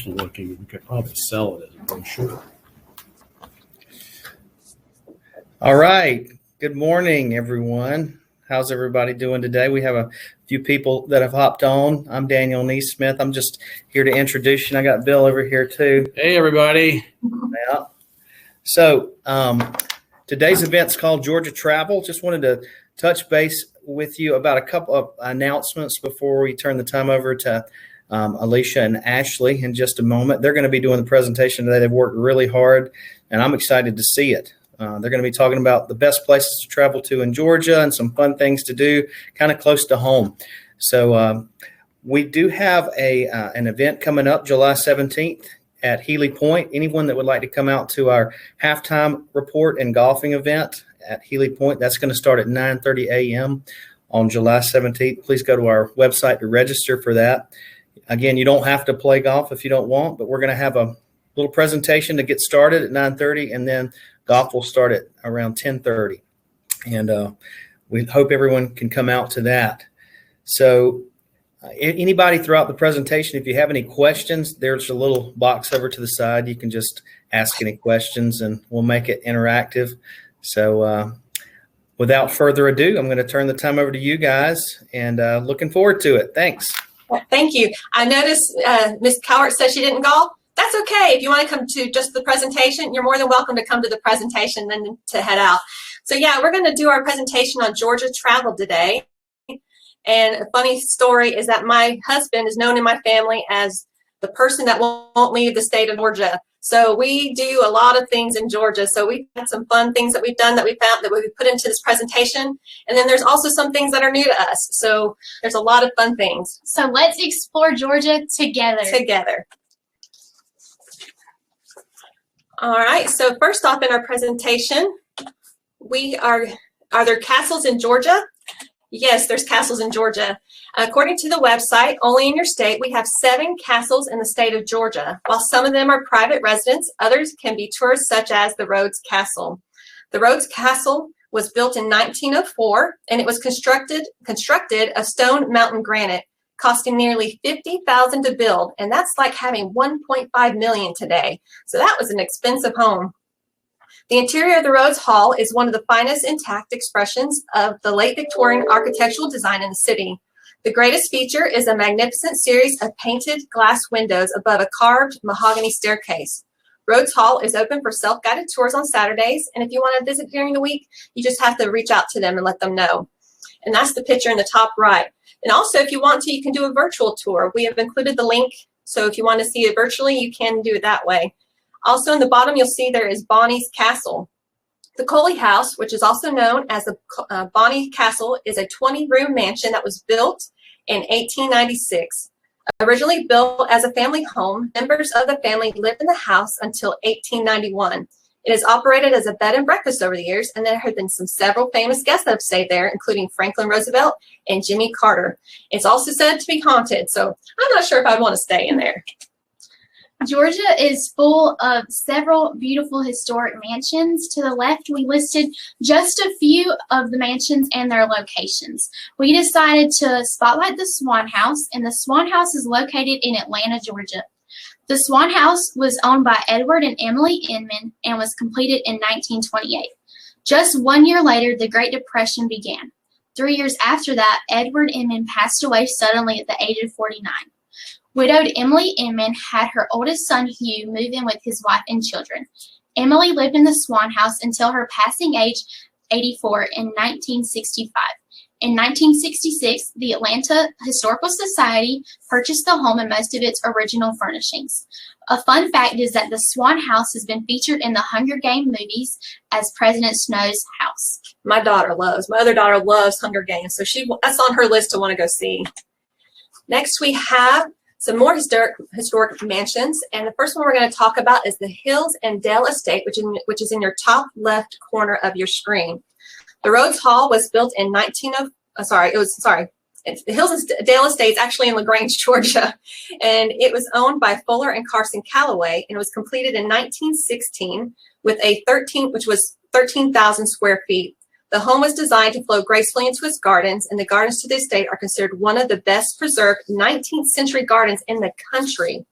nice looking. We could probably sell it as a brochure. All right. Good morning, everyone. How's everybody doing today? We have a few people that have hopped on. I'm Daniel Neesmith. I'm just here to introduce you. I got Bill over here too. Hey, everybody. Yeah. So today's event's called Georgia Travel. Just wanted to touch base with you about a couple of announcements before we turn the time over to Alicia and Ashley in just a moment. They're going to be doing the presentation today. They've worked really hard, and I'm excited to see it. They're going to be talking about the best places to travel to in Georgia and some fun things to do kind of close to home. So we do have an event coming up July 17th at Healy Point. Anyone that would like to come out to our halftime report and golfing event at Healy Point, that's going to start at 9:30 a.m. on July 17th. Please go to our website to register for that. Again, you don't have to play golf if you don't want, but we're going to have a little presentation to get started at 9:30, and then golf will start at around 10:30. And we hope everyone can come out to that. So anybody throughout the presentation, if you have any questions, there's a little box over to the side. You can just ask any questions, and we'll make it interactive. So without further ado, I'm going to turn the time over to you guys, and looking forward to it. Thanks. Thank you. I noticed Ms. Cowart says she didn't golf. That's okay. If you want to come to just the presentation, you're more than welcome to come to the presentation than to head out. So yeah, we're going to do our presentation on Georgia travel today. And a funny story is that my husband is known in my family as the person that won't leave the state of Georgia. So we do a lot of things in Georgia. So we've had some fun things that we've done that we found that we put into this presentation. And then there's also some things that are new to us. So there's a lot of fun things. So let's explore Georgia together. All right, so first off in our presentation, are there castles in Georgia? Yes, there's castles in Georgia. According to the website, only in your state, we have 7 castles in the state of Georgia. While some of them are private residence, others can be tours, such as the Rhodes Castle. The Rhodes Castle was built in 1904, and it was constructed of stone mountain granite, costing nearly $50,000 to build, and that's like having $1.5 million today. So that was an expensive home. The interior of the Rhodes Hall is one of the finest intact expressions of the late Victorian architectural design in the city. The greatest feature is a magnificent series of painted glass windows above a carved mahogany staircase. Rhodes Hall is open for self-guided tours on Saturdays, and if you want to visit during the week, you just have to reach out to them and let them know. And that's the picture in the top right. And also, if you want to, you can do a virtual tour. We have included the link, so if you want to see it virtually, you can do it that way. Also, in the bottom, you'll see there is Bonnie's Castle. The Coley House, which is also known as the Bonnie Castle, is a 20-room mansion that was built in 1896. Originally built as a family home, members of the family lived in the house until 1891. It has operated as a bed and breakfast over the years, and there have been several famous guests that have stayed there, including Franklin Roosevelt and Jimmy Carter. It's also said to be haunted, so I'm not sure if I'd want to stay in there. Georgia is full of several beautiful historic mansions. To the left, we listed just a few of the mansions and their locations. We decided to spotlight the Swan House, and the Swan House is located in Atlanta, Georgia. The Swan House was owned by Edward and Emily Inman and was completed in 1928. Just 1 year later, the Great Depression began. 3 years after that, Edward Inman passed away suddenly at the age of 49. Widowed Emily Inman had her oldest son, Hugh, move in with his wife and children. Emily lived in the Swan House until her passing age 84 in 1965. In 1966, the Atlanta Historical Society purchased the home and most of its original furnishings. A fun fact is that the Swan House has been featured in the Hunger Games movies as President Snow's house. My other daughter loves Hunger Games, so that's on her list to want to go see. Next, we have some more historic mansions, and the first one we're going to talk about is the Hills and Dale Estate, which is in your top left corner of your screen. The Rhodes Hall was built in the Hills and Dale Estate is actually in LaGrange, Georgia, and it was owned by Fuller and Carson Calloway, and it was completed in 1916 with which was 13,000 square feet. The home was designed to flow gracefully into its gardens, and the gardens to this date are considered one of the best preserved 19th century gardens in the country.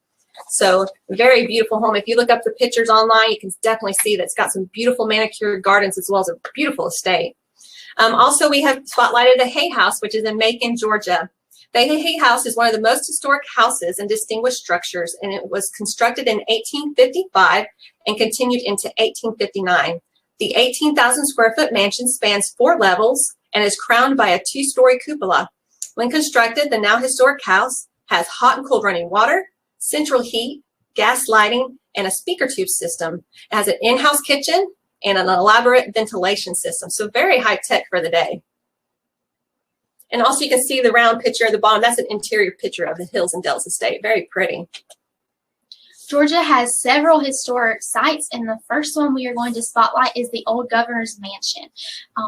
So very beautiful home. If you look up the pictures online, you can definitely see that it's got some beautiful manicured gardens as well as a beautiful estate. Also, we have spotlighted the Hay House, which is in Macon, Georgia. The Hay House is one of the most historic houses and distinguished structures, and it was constructed in 1855 and continued into 1859. The 18,000 square foot mansion spans 4 levels and is crowned by a 2-story cupola. When constructed, the now historic house has hot and cold running water, central heat, gas lighting, and a speaker tube system. It has an in-house kitchen and an elaborate ventilation system. So very high tech for the day. And also you can see the round picture at the bottom. That's an interior picture of the Hills and Dales estate. Very pretty. Georgia has several historic sites, and the first one we are going to spotlight is the old Governor's Mansion.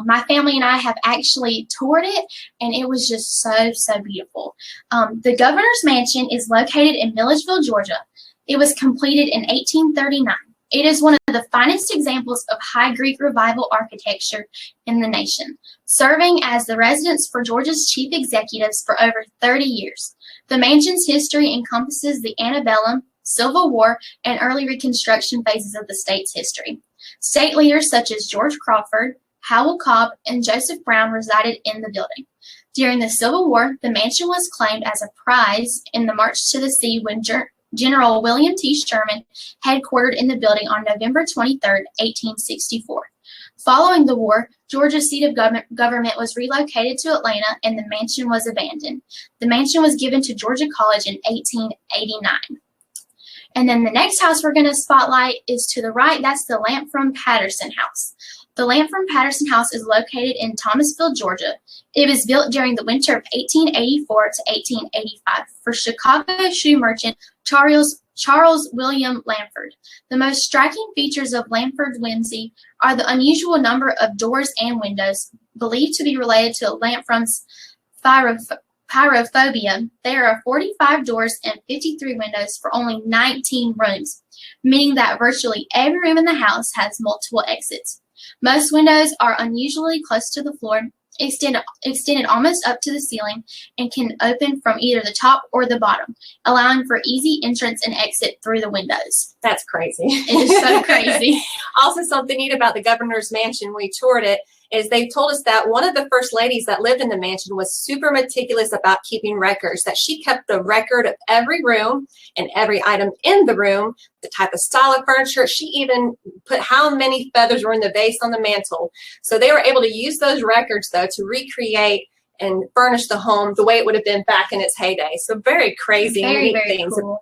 My family and I have actually toured it, and it was just so beautiful. The Governor's Mansion is located in Milledgeville, Georgia. It was completed in 1839. It is one of the finest examples of High Greek Revival architecture in the nation, serving as the residence for Georgia's chief executives for over 30 years. The mansion's history encompasses the antebellum, Civil War, and early Reconstruction phases of the state's history. State leaders such as George Crawford, Howell Cobb, and Joseph Brown resided in the building. During the Civil War, the mansion was claimed as a prize in the March to the Sea when General William T. Sherman headquartered in the building on November 23, 1864. Following the war, Georgia's seat of government was relocated to Atlanta and the mansion was abandoned. The mansion was given to Georgia College in 1889. And then the next house we're going to spotlight is to the right. That's the Lampfrom-Patterson House. The Lampfrom-Patterson House is located in Thomasville, Georgia. It was built during the winter of 1884 to 1885 for Chicago shoe merchant Charles William Lamford. The most striking features of Lamford's whimsy are the unusual number of doors and windows, believed to be related to Lamfrom's pyrophobia. There are 45 doors and 53 windows for only 19 rooms, meaning that virtually every room in the house has multiple exits. Most windows are unusually close to the floor, extended almost up to the ceiling, and can open from either the top or the bottom, allowing for easy entrance and exit through the windows. That's crazy. It is so crazy. Also, something neat about the Governor's Mansion, we toured it, is they told us that one of the first ladies that lived in the mansion was super meticulous about keeping records, that she kept a record of every room and every item in the room, the type of style of furniture. She even put how many feathers were in the vase on the mantle. So they were able to use those records, though, to recreate and furnish the home the way it would have been back in its heyday. So very crazy, very neat things. Cool.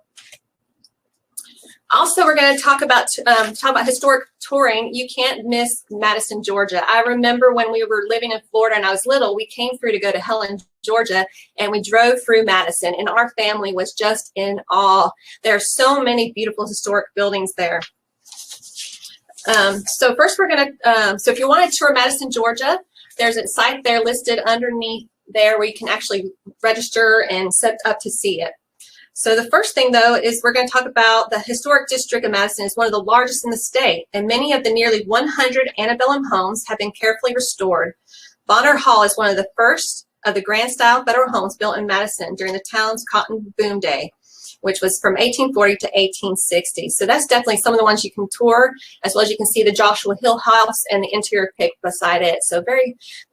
Also, we're going to talk about historic touring. You can't miss Madison, Georgia. I remember when we were living in Florida and I was little, we came through to go to Helen, Georgia, and we drove through Madison, and our family was just in awe. There are so many beautiful historic buildings there. So first we're going to, so if you want to tour Madison, Georgia, there's a site there listed underneath there where you can actually register and set up to see it. So the first thing, though, is we're going to talk about the historic district of Madison. Is one of the largest in the state, and many of the nearly 100 antebellum homes have been carefully restored. Bonner Hall is one of the first of the grand style federal homes built in Madison during the town's cotton boom day, which was from 1840 to 1860. So that's definitely some of the ones you can tour, as well as you can see the Joshua Hill House and the interior pic beside it. So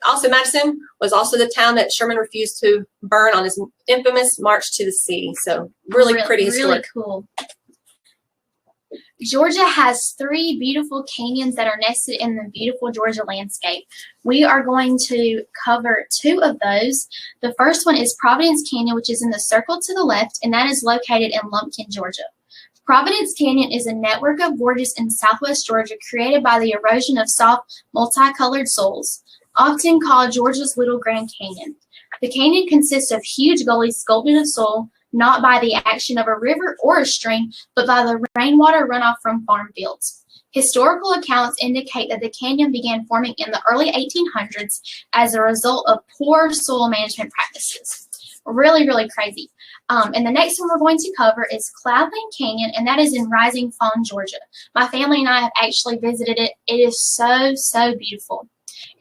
also Madison was also the town that Sherman refused to burn on his infamous March to the Sea. So really pretty historic. Really cool. Georgia has 3 beautiful canyons that are nested in the beautiful Georgia landscape. We are going to cover 2 of those. The first one is Providence Canyon, which is in the circle to the left, and that is located in Lumpkin, Georgia. Providence Canyon is a network of gorges in southwest Georgia created by the erosion of soft, multicolored soils, often called Georgia's Little Grand Canyon. The canyon consists of huge gullies sculpted of soil, not by the action of a river or a stream, but by the rainwater runoff from farm fields. Historical accounts indicate that the canyon began forming in the early 1800s as a result of poor soil management practices. Really, really crazy. And the next one we're going to cover is Cloudland Canyon, and that is in Rising Fawn, Georgia. My family and I have actually visited it. It is so beautiful.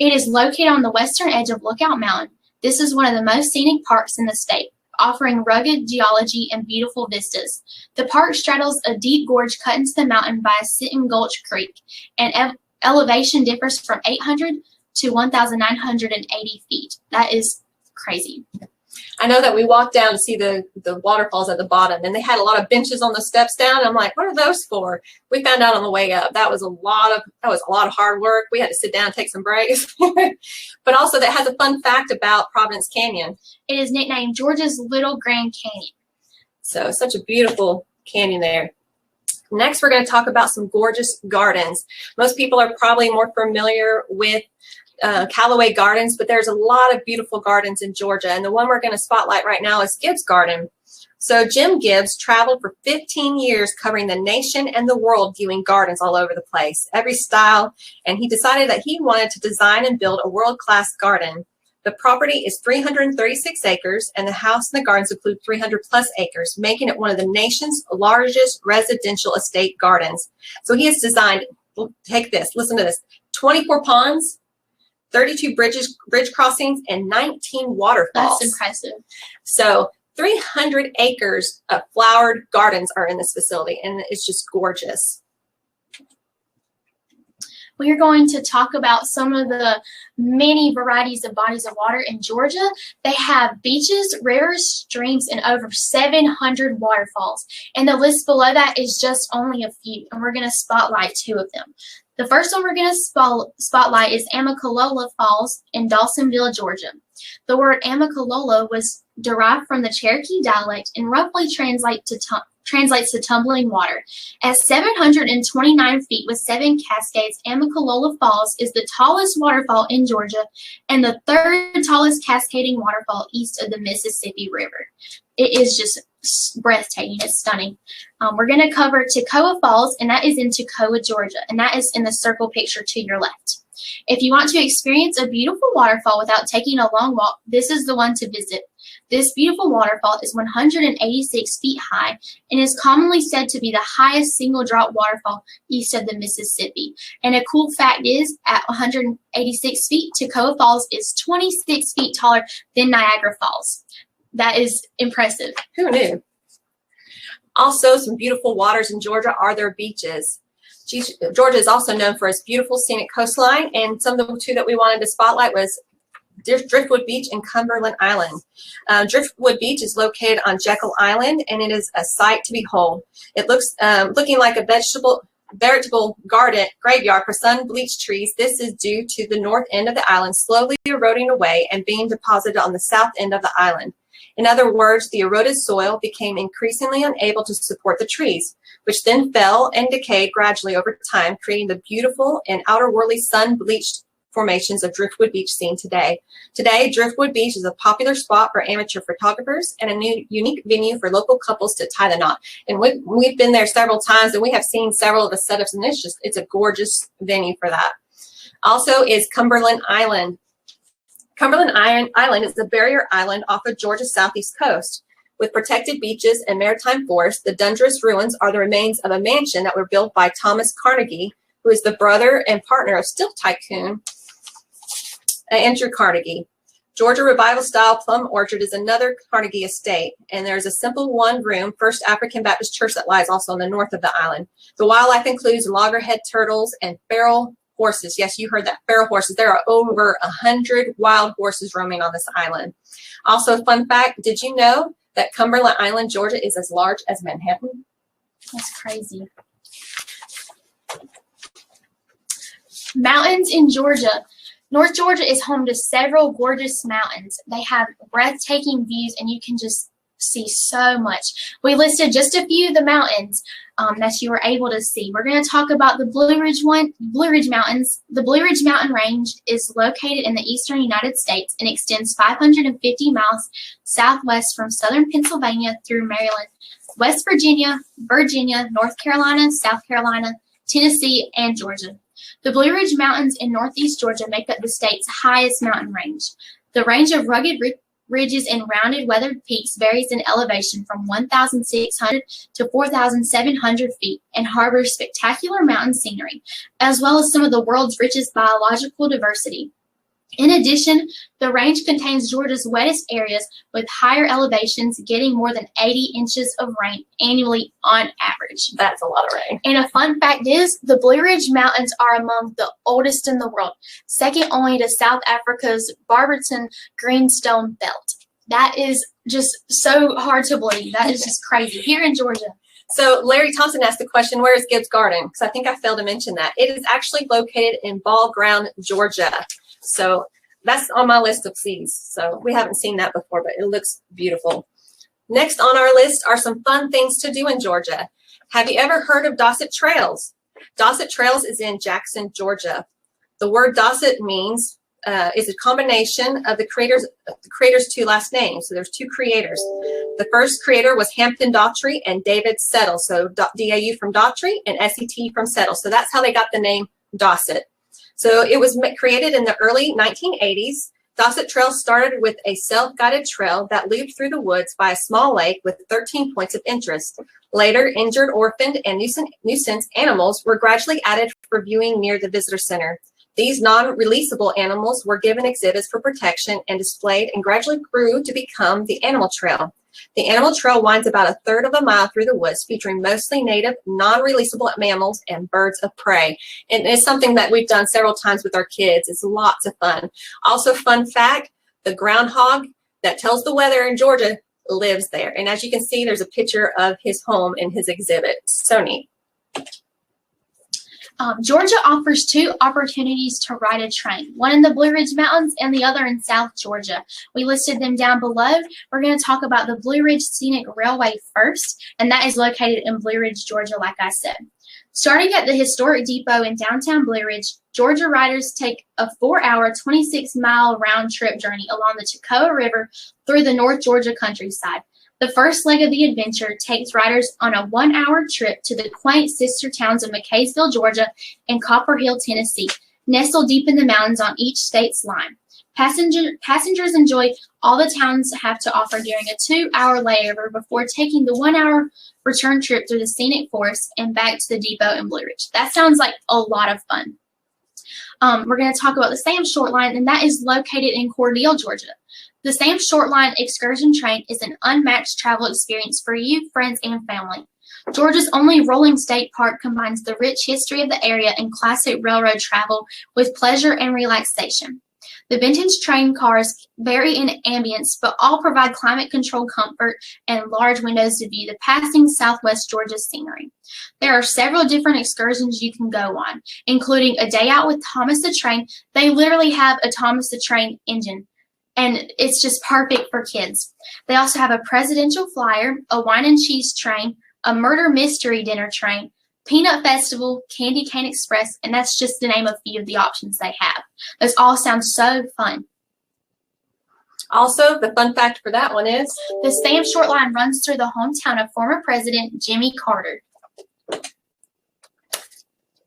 It is located on the western edge of Lookout Mountain. This is one of the most scenic parks in the state, offering rugged geology and beautiful vistas. The park straddles a deep gorge cut into the mountain by Sinton Gulch Creek, and elevation differs from 800 to 1,980 feet. That is crazy. I know that we walked down to see the waterfalls at the bottom, and they had a lot of benches on the steps down. I'm like, what are those for? We found out on the way up. That was a lot of hard work. We had to sit down and take some breaks. But also that has a fun fact about Providence Canyon. It is nicknamed Georgia's Little Grand Canyon. So such a beautiful canyon there. Next, we're going to talk about some gorgeous gardens. Most people are probably more familiar with Callaway Gardens, but there's a lot of beautiful gardens in Georgia, and the one we're going to spotlight right now is Gibbs Garden. So Jim Gibbs traveled for 15 years covering the nation and the world, viewing gardens all over the place, every style, and he decided that he wanted to design and build a world-class garden. The property is 336 acres, and the house and the gardens include 300 plus acres, making it one of the nation's largest residential estate gardens. So he has designed, take this, listen to this, 24 ponds, 32 bridge crossings, and 19 waterfalls. That's impressive. So 300 acres of flowered gardens are in this facility, and it's just gorgeous. We are going to talk about some of the many varieties of bodies of water in Georgia. They have beaches, rivers, streams, and over 700 waterfalls. And the list below that is just only a few, and we're going to spotlight two of them. The first one we're going to spotlight is Amicalola Falls in Dawsonville, Georgia. The word Amicalola was derived from the Cherokee dialect and roughly translates to tumbling water. At 729 feet with 7 cascades, Amicalola Falls is the tallest waterfall in Georgia and the third tallest cascading waterfall east of the Mississippi River. It is just breathtaking. It's stunning. We're going to cover Toccoa Falls, and that is in Toccoa, Georgia, and that is in the circle picture to your left. If you want to experience a beautiful waterfall without taking a long walk, this is the one to visit. This beautiful waterfall is 186 feet high and is commonly said to be the highest single drop waterfall east of the Mississippi. And a cool fact is, at 186 feet, Toccoa Falls is 26 feet taller than Niagara Falls. That is impressive. Who knew? Also, some beautiful waters in Georgia are their beaches. Georgia is also known for its beautiful scenic coastline, and some of the two that we wanted to spotlight was Driftwood Beach and Cumberland Island. Driftwood Beach is located on Jekyll Island, and it is a sight to behold. It looks looking like a veritable graveyard for sun-bleached trees. This is due to the north end of the island slowly eroding away and being deposited on the south end of the island. In other words, the eroded soil became increasingly unable to support the trees, which then fell and decayed gradually over time, creating the beautiful and outer-worldly sun-bleached formations of Driftwood Beach seen today. Today, Driftwood Beach is a popular spot for amateur photographers and a new unique venue for local couples to tie the knot. And we've been there several times, and we have seen several of the setups, and it's a gorgeous venue for that. Also is Cumberland Island. Cumberland Island is a barrier island off of Georgia's southeast coast. With protected beaches and maritime forests, the Dundress ruins are the remains of a mansion that were built by Thomas Carnegie, who is the brother and partner of steel tycoon Andrew Carnegie. Georgia Revival Style Plum Orchard is another Carnegie estate, and there's a simple one-room First African Baptist Church that lies also on the north of the island. The wildlife includes loggerhead turtles and feral horses. Yes, you heard that, feral horses. There are over 100 wild horses roaming on this island. Also, fun fact, did you know that Cumberland Island, Georgia is as large as Manhattan? That's crazy. Mountains in Georgia. North Georgia is home to several gorgeous mountains. They have breathtaking views, and you can just see so much. We listed just a few of the mountains that you were able to see. We're going to talk about the Blue Ridge Mountains. The Blue Ridge Mountain Range is located in the eastern United States and extends 550 miles southwest from southern Pennsylvania through Maryland, West Virginia, North Carolina, South Carolina, Tennessee, and Georgia. The Blue Ridge Mountains in northeast Georgia make up the state's highest mountain range. The range of rugged ridges and rounded weathered peaks varies in elevation from 1,600 to 4,700 feet and harbors spectacular mountain scenery, as well as some of the world's richest biological diversity. In addition, the range contains Georgia's wettest areas with higher elevations getting more than 80 inches of rain annually on average. That's a lot of rain. And a fun fact is, the Blue Ridge Mountains are among the oldest in the world, second only to South Africa's Barberton Greenstone Belt. That is just so hard to believe. That is just crazy. Here in Georgia. So Larry Thompson asked the question, where is Gibbs Garden? Because I think I failed to mention that. It is actually located in Ball Ground, Georgia. So that's on my list of C's. So we haven't seen that before, but it looks beautiful. Next on our list are some fun things to do in Georgia. Have you ever heard of Dossett Trails? Dossett Trails is in Jackson, Georgia. The word Dossett means is a combination of the creator's two last names. So there's two creators. The first creator was Hampton Daughtry and David Settle. So DAU from Daughtry and SET from Settle. So that's how they got the name Dossett. So it was created in the early 1980s. Dossett Trail started with a self-guided trail that looped through the woods by a small lake with 13 points of interest. Later, injured, orphaned, and nuisance animals were gradually added for viewing near the visitor center. These non-releasable animals were given exhibits for protection and displayed and gradually grew to become the Animal Trail. The Animal Trail winds about a third of a mile through the woods, featuring mostly native, non-releasable mammals and birds of prey. And it's something that we've done several times with our kids. It's lots of fun. Also, fun fact, the groundhog that tells the weather in Georgia lives there. And as you can see, there's a picture of his home in his exhibit. So neat. Georgia offers two opportunities to ride a train, one in the Blue Ridge Mountains and the other in South Georgia. We listed them down below. We're going to talk about the Blue Ridge Scenic Railway first, and that is located in Blue Ridge, Georgia, like I said. Starting at the historic depot in downtown Blue Ridge, Georgia riders take a 4-hour, 26-mile round trip journey along the Toccoa River through the North Georgia countryside. The first leg of the adventure takes riders on a 1-hour trip to the quaint sister towns of McCaysville, Georgia, and Copper Hill, Tennessee, nestled deep in the mountains on each state's line. Passengers enjoy all the towns have to offer during a 2-hour layover before taking the 1-hour return trip through the scenic forest and back to the depot in Blue Ridge. That sounds like a lot of fun. We're going to talk about the Sam Short Line, and that is located in Cordele, Georgia. The Sam Short Line excursion train is an unmatched travel experience for you, friends, and family. Georgia's only rolling state park combines the rich history of the area and classic railroad travel with pleasure and relaxation. The vintage train cars vary in ambience, but all provide climate-controlled comfort and large windows to view the passing Southwest Georgia scenery. There are several different excursions you can go on, including a day out with Thomas the Train. They literally have a Thomas the Train engine, and it's just perfect for kids. They also have a presidential flyer, a wine and cheese train, a murder mystery dinner train, Peanut Festival, Candy Cane Express, and that's just to name a few of the options they have. Those all sound so fun. Also, the fun fact for that one is the Sam Short Line runs through the hometown of former President Jimmy Carter.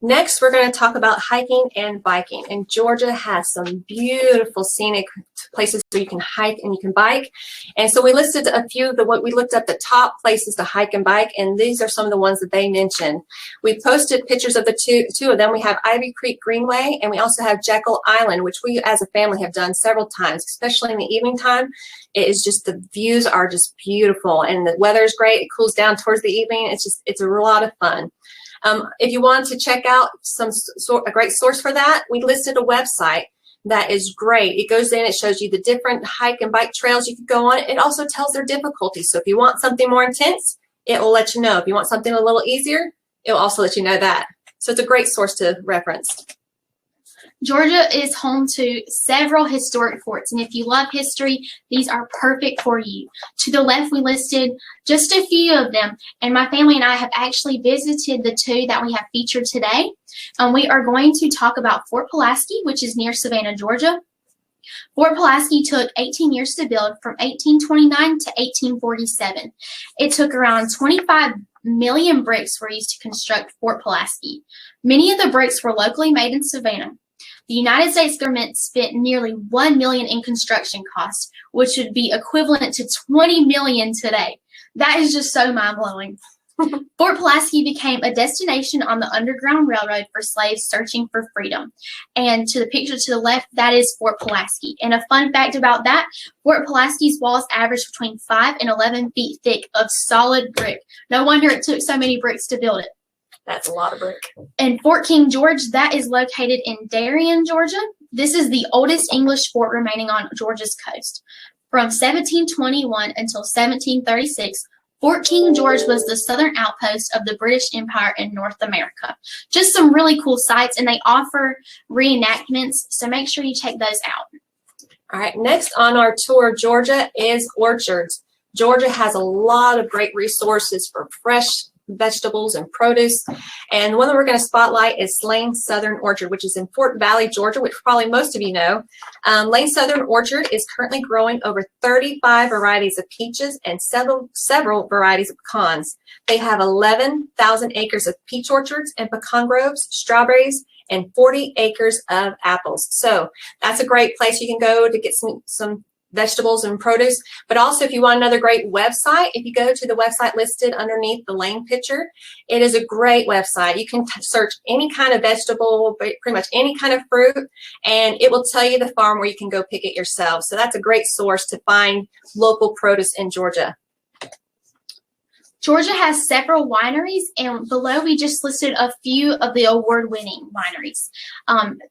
Next, we're going to talk about hiking and biking. And Georgia has some beautiful scenic places where you can hike and you can bike. And so we listed a few of we looked at the top places to hike and bike, and these are some of the ones that they mentioned. We posted pictures of the two of them. We have Ivy Creek Greenway, and we also have Jekyll Island, which we as a family have done several times, especially in the evening time. It is just, the views are just beautiful, and the weather is great. It cools down towards the evening. It's a lot of fun. If you want to check out a great source for that, we listed a website that is great. It goes in, it shows you the different hike and bike trails you could go on. It also tells their difficulty. So if you want something more intense, it will let you know. If you want something a little easier, it will also let you know that. So it's a great source to reference. Georgia is home to several historic forts, and if you love history, these are perfect for you. To the left, we listed just a few of them, and my family and I have actually visited the two that we have featured today. We are going to talk about Fort Pulaski, which is near Savannah, Georgia. Fort Pulaski took 18 years to build, from 1829 to 1847. It took around 25 million bricks were used to construct Fort Pulaski. Many of the bricks were locally made in Savannah. The United States government spent nearly $1 million in construction costs, which would be equivalent to $20 million today. That is just so mind-blowing. Fort Pulaski became a destination on the Underground Railroad for slaves searching for freedom. And to the picture to the left, that is Fort Pulaski. And a fun fact about that, Fort Pulaski's walls average between 5 and 11 feet thick of solid brick. No wonder it took so many bricks to build it. That's a lot of brick. And Fort King George, that is located in Darien, Georgia. This is the oldest English fort remaining on Georgia's coast. From 1721 until 1736, Fort King George was the southern outpost of the British Empire in North America. Just some really cool sites, and they offer reenactments, so make sure you check those out. All right, next on our tour of Georgia is orchards. Georgia has a lot of great resources for fresh vegetables and produce. And the one that we're going to spotlight is Lane Southern Orchard, which is in Fort Valley, Georgia, which probably most of you know. Lane Southern Orchard is currently growing over 35 varieties of peaches and several varieties of pecans. They have 11,000 acres of peach orchards and pecan groves, strawberries, and 40 acres of apples. So that's a great place you can go to get some vegetables and produce. But also, if you want another great website, if you go to the website listed underneath the Lane picture, it is a great website. You can search any kind of vegetable, pretty much any kind of fruit, and it will tell you the farm where you can go pick it yourself. So that's a great source to find local produce in Georgia. Georgia has several wineries, and below we just listed a few of the award-winning wineries.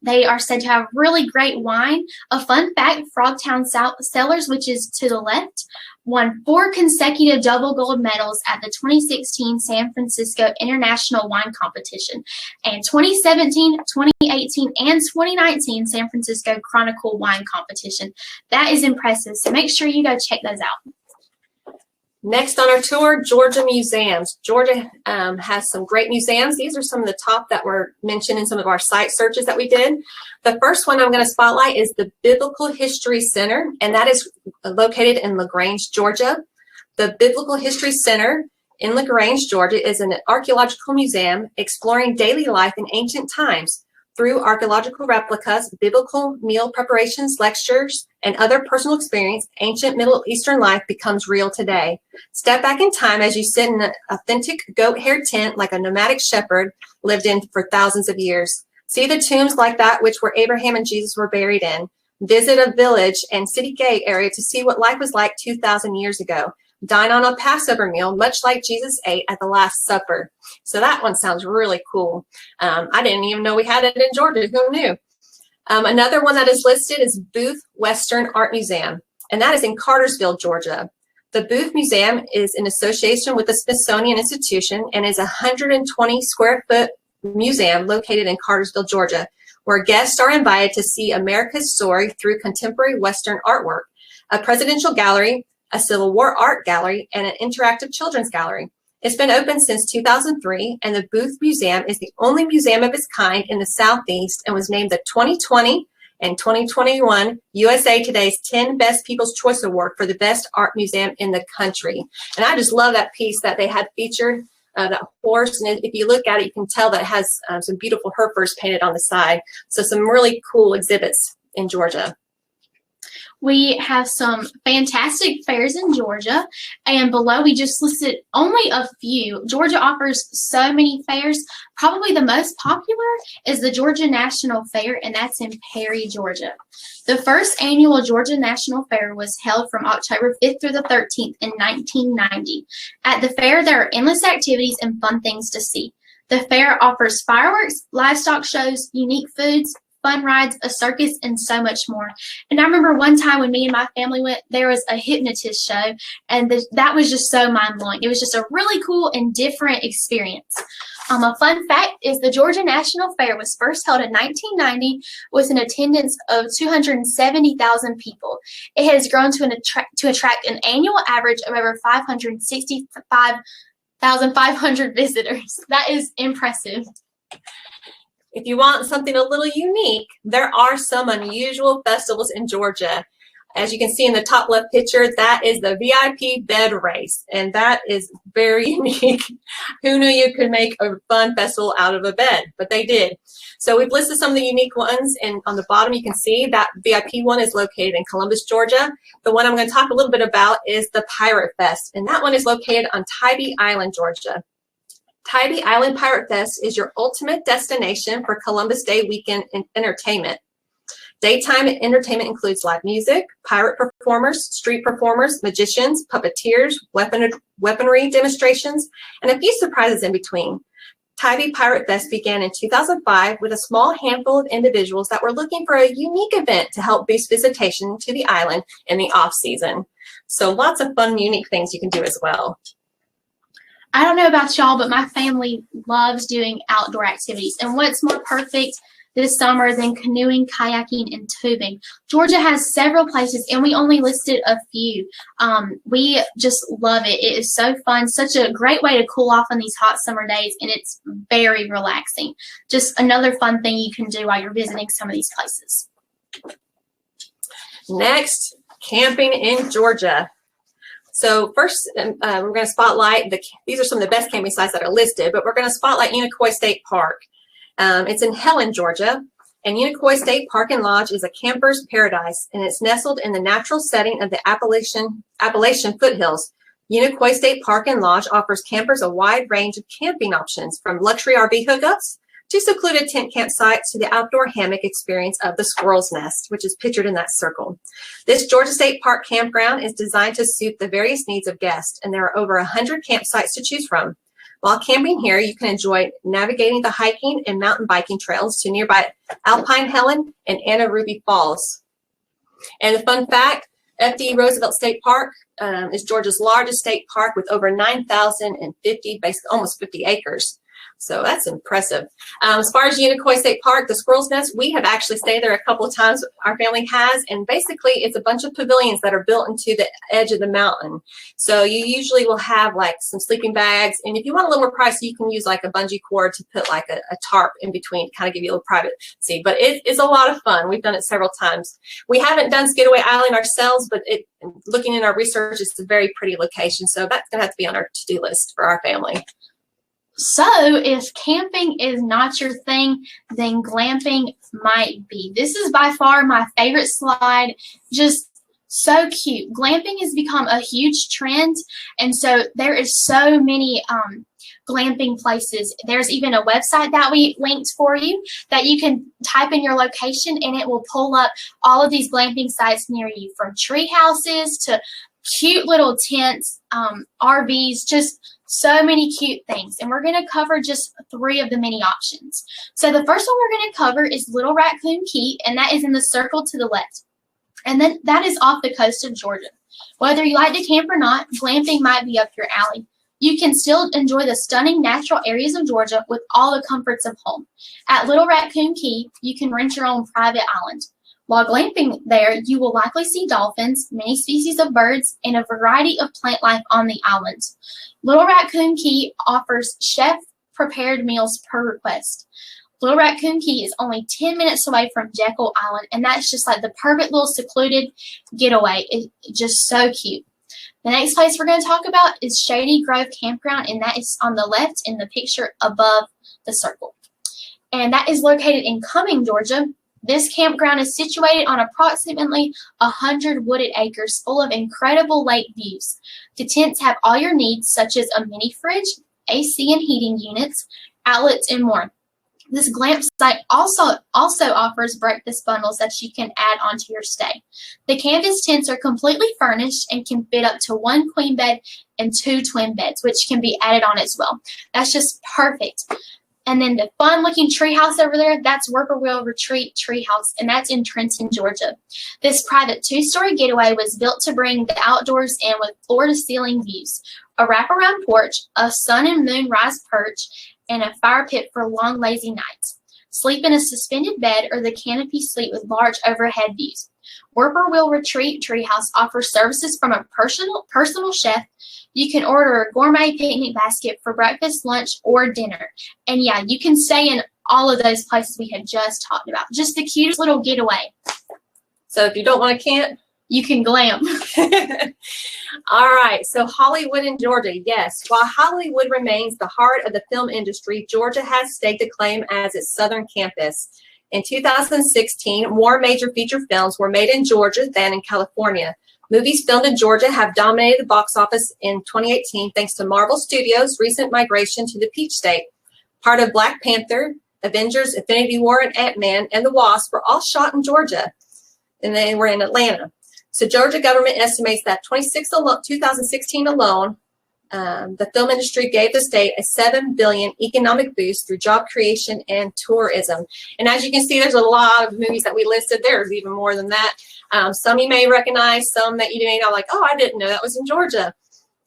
They are said to have really great wine. A fun fact, Frogtown Cellars, which is to the left, won 4 consecutive double gold medals at the 2016 San Francisco International Wine Competition, and 2017, 2018, and 2019 San Francisco Chronicle Wine Competition. That is impressive, so make sure you go check those out. Next on our tour, Georgia Museums. Georgia has some great museums. These are some of the top that were mentioned in some of our site searches that we did. The first one I'm going to spotlight is the Biblical History Center, and that is located in LaGrange, Georgia. The Biblical History Center in LaGrange, Georgia is an archaeological museum exploring daily life in ancient times. Through archaeological replicas, biblical meal preparations, lectures, and other personal experience, ancient Middle Eastern life becomes real today. Step back in time as you sit in an authentic goat hair tent like a nomadic shepherd lived in for thousands of years. See the tombs like that which where Abraham and Jesus were buried in. Visit a village and city gate area to see what life was like 2,000 years ago. Dine on a Passover meal, much like Jesus ate at the Last Supper. So that one sounds really cool. I didn't even know we had it in Georgia. Who knew? Another one that is listed is Booth Western Art Museum, and that is in Cartersville, Georgia. The Booth Museum is in association with the Smithsonian Institution and is a 120 square foot museum located in Cartersville, Georgia, where guests are invited to see America's story through contemporary Western artwork, a presidential gallery, a Civil War art gallery, and an interactive children's gallery. It's been open since 2003, and the Booth Museum is the only museum of its kind in the Southeast and was named the 2020 and 2021 USA Today's 10 Best People's Choice Award for the best art museum in the country. And I just love that piece that they had featured, that horse. And if you look at it, you can tell that it has some beautiful Herefords painted on the side. So some really cool exhibits in Georgia. We have some fantastic fairs in Georgia, and below we just listed only a few. Georgia offers so many fairs. Probably the most popular is the Georgia National Fair, and that's in Perry, Georgia. The first annual Georgia National Fair was held from October 5th through the 13th in 1990. At the fair, there are endless activities and fun things to see. The fair offers fireworks, livestock shows, unique foods, fun rides, a circus, and so much more. And I remember one time when me and my family went, there was a hypnotist show, and that was just so mind-blowing. It was just a really cool and different experience. A fun fact is the Georgia National Fair was first held in 1990 with an attendance of 270,000 people. It has grown to attract an annual average of over 565,500 visitors. That is impressive. If you want something a little unique, there are some unusual festivals in Georgia. As you can see in the top left picture, that is the VIP bed race, and that is very unique. Who knew you could make a fun festival out of a bed? But they did. So we've listed some of the unique ones, and on the bottom you can see that VIP one is located in Columbus, Georgia. The one I'm going to talk a little bit about is the Pirate Fest, and that one is located on Tybee Island, Georgia. Tybee Island Pirate Fest is your ultimate destination for Columbus Day weekend entertainment. Daytime entertainment includes live music, pirate performers, street performers, magicians, puppeteers, weaponry demonstrations, and a few surprises in between. Tybee Pirate Fest began in 2005 with a small handful of individuals that were looking for a unique event to help boost visitation to the island in the off-season. So lots of fun, unique things you can do as well. I don't know about y'all, but my family loves doing outdoor activities. And what's more perfect this summer than canoeing, kayaking, and tubing? Georgia has several places, and we only listed a few. We just love it. It is so fun, such a great way to cool off on these hot summer days, and it's very relaxing. Just another fun thing you can do while you're visiting some of these places. Next, camping in Georgia. So first, we're going to spotlight, these are some of the best camping sites that are listed, but we're going to spotlight Unicoi State Park. It's in Helen, Georgia, and Unicoi State Park and Lodge is a camper's paradise, and it's nestled in the natural setting of the Appalachian foothills. Unicoi State Park and Lodge offers campers a wide range of camping options, from luxury RV hookups to secluded tent campsites to the outdoor hammock experience of the Squirrel's Nest, which is pictured in that circle. This Georgia State Park campground is designed to suit the various needs of guests, and there are over 100 campsites to choose from. While camping here, you can enjoy navigating the hiking and mountain biking trails to nearby Alpine Helen and Anna Ruby Falls. And a fun fact, F.D. Roosevelt State Park is Georgia's largest state park with over 9,050, basically almost 50 acres. So that's impressive. As far as Unicoi State Park, the Squirrel's Nest, we have actually stayed there a couple of times. Our family has, and basically it's a bunch of pavilions that are built into the edge of the mountain. So you usually will have like some sleeping bags, and if you want a little more pricey, you can use like a bungee cord to put like a tarp in between to kind of give you a little privacy. But it is a lot of fun. We've done it several times. We haven't done Skidaway Island ourselves, but looking in our research, it's a very pretty location. So that's going to have to be on our to-do list for our family. So if camping is not your thing, then glamping might be. This is by far my favorite slide. Just so cute. Glamping has become a huge trend, and so there is so many glamping places. There's even a website that we linked for you that you can type in your location, and it will pull up all of these glamping sites near you, from tree houses to cute little tents, RVs, just so many cute things. And we're going to cover just 3 of the many options. So the first one we're going to cover is Little Raccoon Key, and that is in the circle to the left. And then that is off the coast of Georgia. Whether you like to camp or not, glamping might be up your alley. You can still enjoy the stunning natural areas of Georgia with all the comforts of home. At Little Raccoon Key, you can rent your own private island. While glamping there, you will likely see dolphins, many species of birds, and a variety of plant life on the island. Little Raccoon Key offers chef-prepared meals per request. Little Raccoon Key is only 10 minutes away from Jekyll Island, and that's just like the perfect little secluded getaway. It's just so cute. The next place we're going to talk about is Shady Grove Campground, and that is on the left in the picture above the circle. And that is located in Cumming, Georgia. This campground is situated on approximately 100 wooded acres full of incredible lake views. The tents have all your needs, such as a mini fridge, AC and heating units, outlets, and more. This glamp site also offers breakfast bundles that you can add onto your stay. The canvas tents are completely furnished and can fit up to 1 queen bed and 2 twin beds, which can be added on as well. That's just perfect. And then the fun-looking treehouse over there, that's Whippoorwill Retreat Treehouse, and that's in Trenton, Georgia. This private 2-story getaway was built to bring the outdoors in with floor-to-ceiling views, a wraparound porch, a sun and moon rise perch, and a fire pit for long, lazy nights. Sleep in a suspended bed or the canopy suite with large overhead views. Whippoorwill Retreat Treehouse offers services from a personal chef. You can order a gourmet picnic basket for breakfast, lunch, or dinner. And yeah, you can stay in all of those places we had just talked about. Just the cutest little getaway. So if you don't want to camp, you can glam. All right, so Hollywood in Georgia, yes. While Hollywood remains the heart of the film industry, Georgia has staked a claim as its southern campus. In 2016, more major feature films were made in Georgia than in California. Movies filmed in Georgia have dominated the box office in 2018 thanks to Marvel Studios' recent migration to the Peach State. Part of Black Panther, Avengers, Infinity War, and Ant-Man and the Wasp were all shot in Georgia, and they were in Atlanta. So Georgia government estimates that 2016 alone, the film industry gave the state a $7 billion economic boost through job creation and tourism. And as you can see, there's a lot of movies that we listed. There's even more than that. Some you may recognize, some that you may not, like, oh, I didn't know that was in Georgia.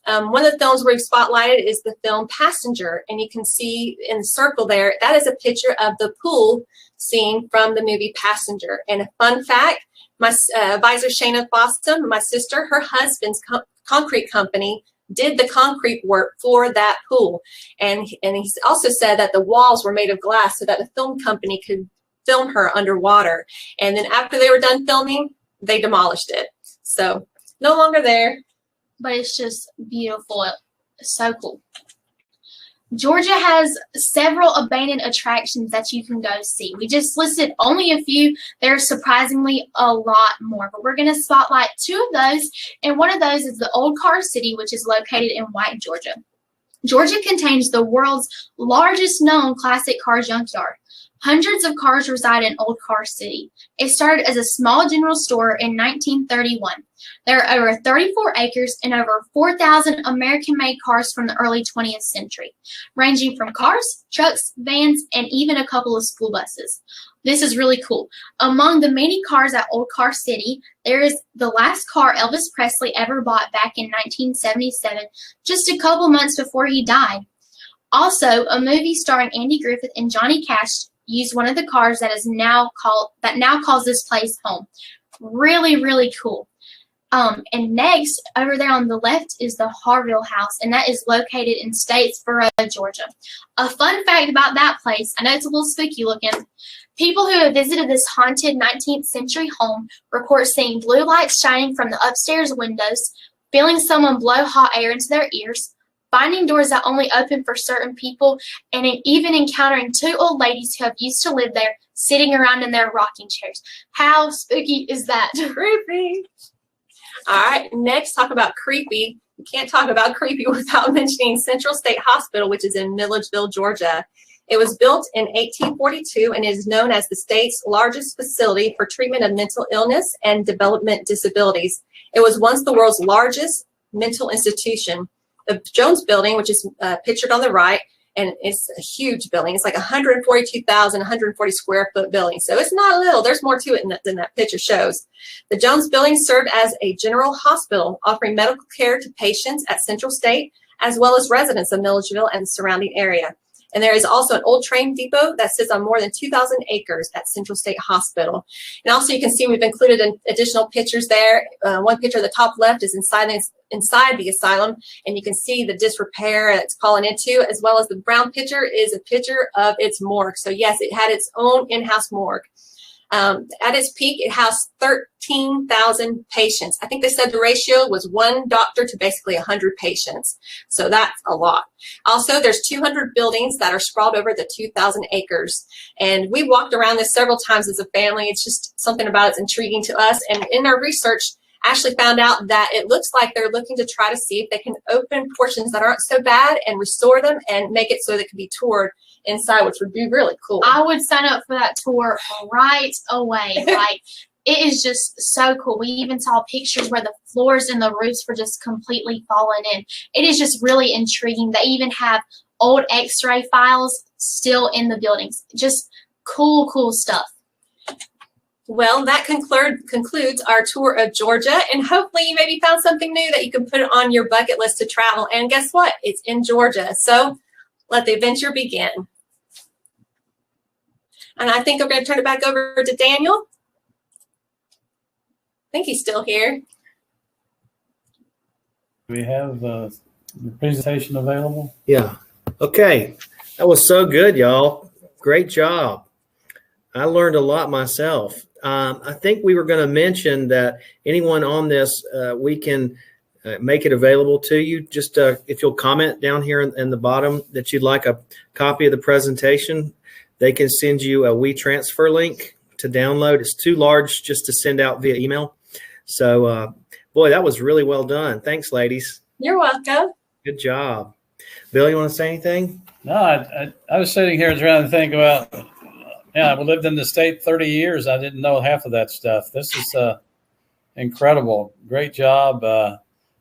One of the films we've spotlighted is the film Passenger, and you can see in the circle there, that is a picture of the pool scene from the movie Passenger. And a fun fact, my advisor Shayna Fossum, my sister, her husband's concrete company did the concrete work for that pool. And he also said that the walls were made of glass so that the film company could film her underwater. And then after they were done filming, they demolished it. So no longer there. But it's just beautiful. So cool. Georgia has several abandoned attractions that you can go see. We just listed only a few. There's surprisingly a lot more, but we're going to spotlight two of those. And one of those is the Old Car City, which is located in White, Georgia. Georgia contains the world's largest known classic car junkyard. Hundreds of cars reside in Old Car City. It started as a small general store in 1931. There are over 34 acres and over 4,000 American-made cars from the early 20th century, ranging from cars, trucks, vans, and even a couple of school buses. This is really cool. Among the many cars at Old Car City, there is the last car Elvis Presley ever bought back in 1977, just a couple months before he died. Also, a movie starring Andy Griffith and Johnny Cash used one of the cars that now calls this place home. Really, really cool. And next, over there on the left is the Harville House, and that is located in Statesboro, Georgia. A fun fact about that place, I know it's a little spooky looking, people who have visited this haunted 19th century home report seeing blue lights shining from the upstairs windows, feeling someone blow hot air into their ears, finding doors that only open for certain people, and even encountering two old ladies who have used to live there sitting around in their rocking chairs. How spooky is that? Creepy. All right, next, talk about creepy. You can't talk about creepy without mentioning Central State Hospital, which is in Milledgeville, Georgia. It was built in 1842 and is known as the state's largest facility for treatment of mental illness and development disabilities. It was once the world's largest mental institution. The Jones Building, which is pictured on the right, and it's a huge building. It's like 140 square foot building. So it's not little. There's more to it than that picture shows. The Jones Building served as a general hospital, offering medical care to patients at Central State, as well as residents of Milledgeville and the surrounding area. And there is also an old train depot that sits on more than 2,000 acres at Central State Hospital. And also you can see we've included additional pictures there. One picture at the top left is inside the asylum, and you can see the disrepair it's fallen into, as well as the brown picture is a picture of its morgue. So yes, it had its own in-house morgue. At its peak, it housed 13,000 patients. I think they said the ratio was 1 doctor to basically 100 patients. So that's a lot. Also, there's 200 buildings that are sprawled over the 2,000 acres. And we walked around this several times as a family. It's just something about it's intriguing to us. And in our research, Ashley found out that it looks like they're looking to try to see if they can open portions that aren't so bad and restore them and make it so they can be toured inside, which would be really cool. I would sign up for that tour right away. Like, it is just so cool. We even saw pictures where the floors and the roofs were just completely fallen in. It is just really intriguing. They even have old x-ray files still in the buildings. Just cool, cool stuff. Well, that concludes our tour of Georgia, and hopefully you maybe found something new that you can put on your bucket list to travel. And guess what? It's in Georgia. So let the adventure begin. And I think I'm going to turn it back over to Daniel. I think he's still here. We have the presentation available. Yeah. Okay. That was so good, y'all. Great job. I learned a lot myself. I think we were going to mention that anyone on this, we can make it available to you. Just if you'll comment down here in the bottom that you'd like a copy of the presentation, they can send you a WeTransfer link to download. It's too large just to send out via email. So Boy, that was really well done. Thanks, ladies. You're welcome. Good job. Bill, you want to say anything? No, I was sitting here trying to think about, I lived in the state 30 years. I didn't know half of that stuff. This is incredible. Great job.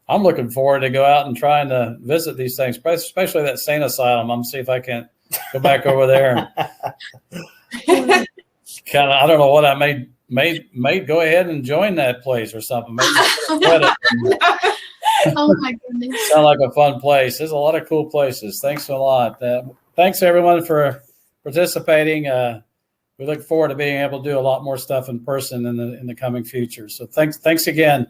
I'm looking forward to go out and trying to visit these things, especially that sane asylum. I'm going to see if I can go back over there. And kind of, I don't know what I may go ahead and join that place or something. Maybe Oh my goodness. sound like a fun place. There's a lot of cool places. Thanks a lot. Thanks everyone for participating. We look forward to being able to do a lot more stuff in person in the coming future. So thanks again,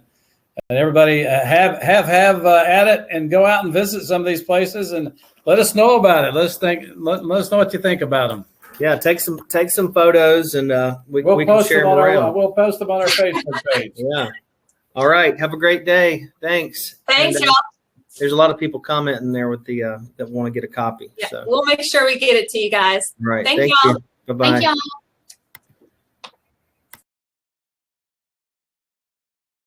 and everybody have at it and go out and visit some of these places and let us know about it. Let us know what you think about them. Yeah, take some photos and we can post share them them around. we'll post them on our Facebook page. Yeah. All right. Have a great day. Thanks. Thanks, And, y'all. there's a lot of people commenting there with the that want to get a copy. Yeah, So we'll make sure we get it to you guys. right. Thank Thank y'all. you. Bye bye. Thank y'all.